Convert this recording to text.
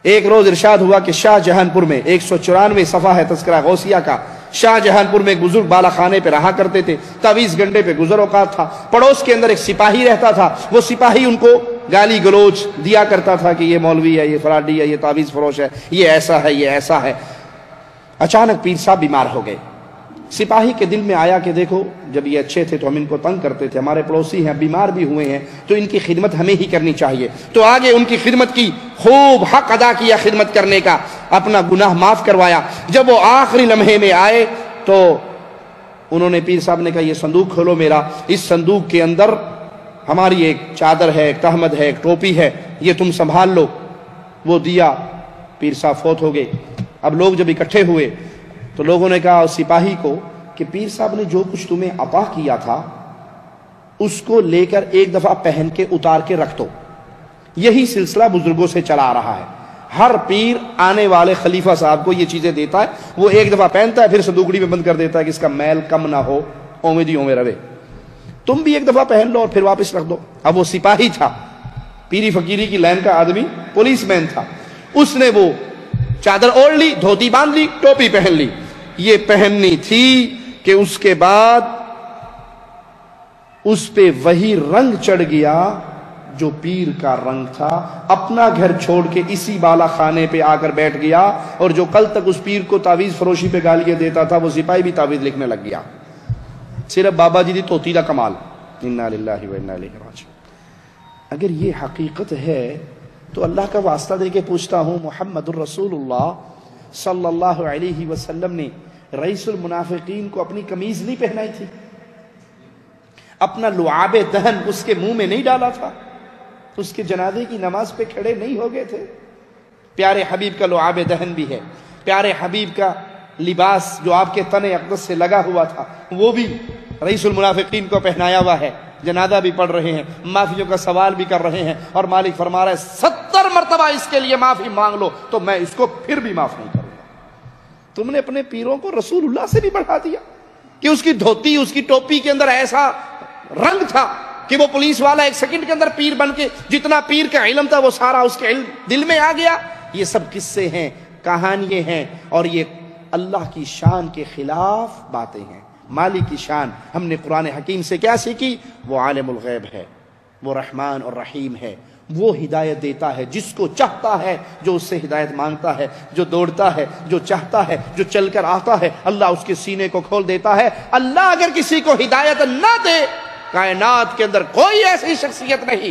ایک روز ارشاد ہوا کہ شاہ جہان پور میں 194 صفحہ ہے تذکرہ غوثیہ کا، شاہ جہان پور میں ایک بزرگ بالا خانے پہ رہا کرتے تھے، 23 گھنٹے پہ گزر اوقات تھا، پڑوس کے اندر ایک سپاہی رہتا تھا، وہ سپاہی ان کو گالی گلوچ دیا کرتا تھا کہ یہ مولوی ہے، یہ فراڈی ہے، یہ تعویذ فروش ہے، یہ ایسا ہے، یہ ایسا ہے۔ اچانک پیر صاحب بیمار ہو گئے۔ سپاہی کے دل میں آیا کہ دیکھو جب یہ اچھے تھے تو ہم ان کو تنگ کرتے تھے، ہمارے پڑوسی ہیں، بیمار بھی ہوئے ہیں، تو ان کی خدمت ہمیں ہی کرنی چاہیے۔ تو آگے ان کی خدمت کی، خوب حق ادا کیا خدمت کرنے کا، اپنا گناہ معاف کروایا۔ جب وہ آخری لمحے میں آئے تو انہوں نے، پیر صاحب نے کہا یہ صندوق کھولو میرا، اس صندوق کے اندر ہماری ایک چادر ہے، ایک تہمد ہے، ایک ٹوپی ہے، یہ تم سنبھال لو۔ وہ دیا، پیر صاحب فوت ہو گئے۔ اب لوگ جب اکٹھے ہوئے تو لوگوں نے کہا اس سپاہی کو کہ پیر صاحب نے جو کچھ تمہیں عطا کیا تھا اس کو لے کر ایک دفعہ پہن کے اتار کے رکھ دو۔ یہی سلسلہ بزرگوں سے چلا آ رہا ہے، ہر پیر آنے والے خلیفہ صاحب کو یہ چیزیں دیتا ہے، وہ ایک دفعہ پہنتا ہے پھر صندوقڑی میں بند کر دیتا ہے کہ اس کا میل کم نہ ہو، اومے دی اومے رہے۔ تم بھی ایک دفعہ پہن لو اور پھر واپس رکھ دو۔ اب وہ سپاہی تھا، پیری فقیری کی لائن کا آدمی، پولیس مین تھا، اس نے وہ چادر اوڑھ لی، دھوتی باندھ لی، ٹوپی پہن لی۔ یہ پہننی تھی کہ اس کے بعد اس پہ وہی رنگ چڑھ گیا جو پیر کا رنگ تھا، اپنا گھر چھوڑ کے اسی بالا خانے پہ آ کر بیٹھ گیا، اور جو کل تک اس پیر کو تعویذ فروشی پہ گالیاں دیتا تھا وہ سپاہی بھی تعویذ لکھنے لگ گیا۔ صرف بابا جی دی توتی دا کمال۔ انا للہ و انا الیہ راجعون۔ اگر یہ حقیقت ہے تو اللہ کا واسطہ دے کے پوچھتا ہوں، محمد الرسول اللہ صلی اللہ علیہ وسلم نے رئیس المنافقین کو اپنی قمیض نہیں پہنائی تھی؟ اپنا لعاب دہن اس کے منہ میں نہیں ڈالا تھا؟ اس کے جنازے کی نماز پہ کھڑے نہیں ہو گئے تھے؟ پیارے حبیب کا لعاب دہن بھی ہے، پیارے حبیب کا لباس جو آپ کے تن اقدس سے لگا ہوا تھا وہ بھی رئیس المنافقین کو پہنایا ہوا ہے۔ جنازہ بھی پڑھ رہے ہیں، معافیوں کا سوال بھی کر رہے ہیں، اور مالک فرما رہا ہے 70 مرتبہ اس کے لیے معافی مانگ لو تو میں اس کو پھر بھی معاف نہیں کروں گا۔ تم نے اپنے پیروں کو رسول اللہ سے بھی بڑھا دیا کہ اس کی دھوتی، اس کی ٹوپی کے اندر ایسا رنگ تھا کہ وہ پولیس والا ایک سیکنڈ کے اندر پیر بن کے جتنا پیر کا علم تھا وہ سارا اس کے علم دل میں آ گیا۔ یہ سب قصے ہیں، کہانیاں ہیں، اور یہ اللہ کی شان کے خلاف باتیں ہیں۔ مالک کی شان ہم نے قرآن حکیم سے کیا سیکھی؟ وہ عالم الغیب ہے، وہ رحمان اور رحیم ہے، وہ ہدایت دیتا ہے جس کو چاہتا ہے، جو اس سے ہدایت مانگتا ہے، جو دوڑتا ہے، جو چاہتا ہے، جو چل کر آتا ہے، اللہ اس کے سینے کو کھول دیتا ہے۔ اللہ اگر کسی کو ہدایت نہ دے، کائنات کے اندر کوئی ایسی شخصیت نہیں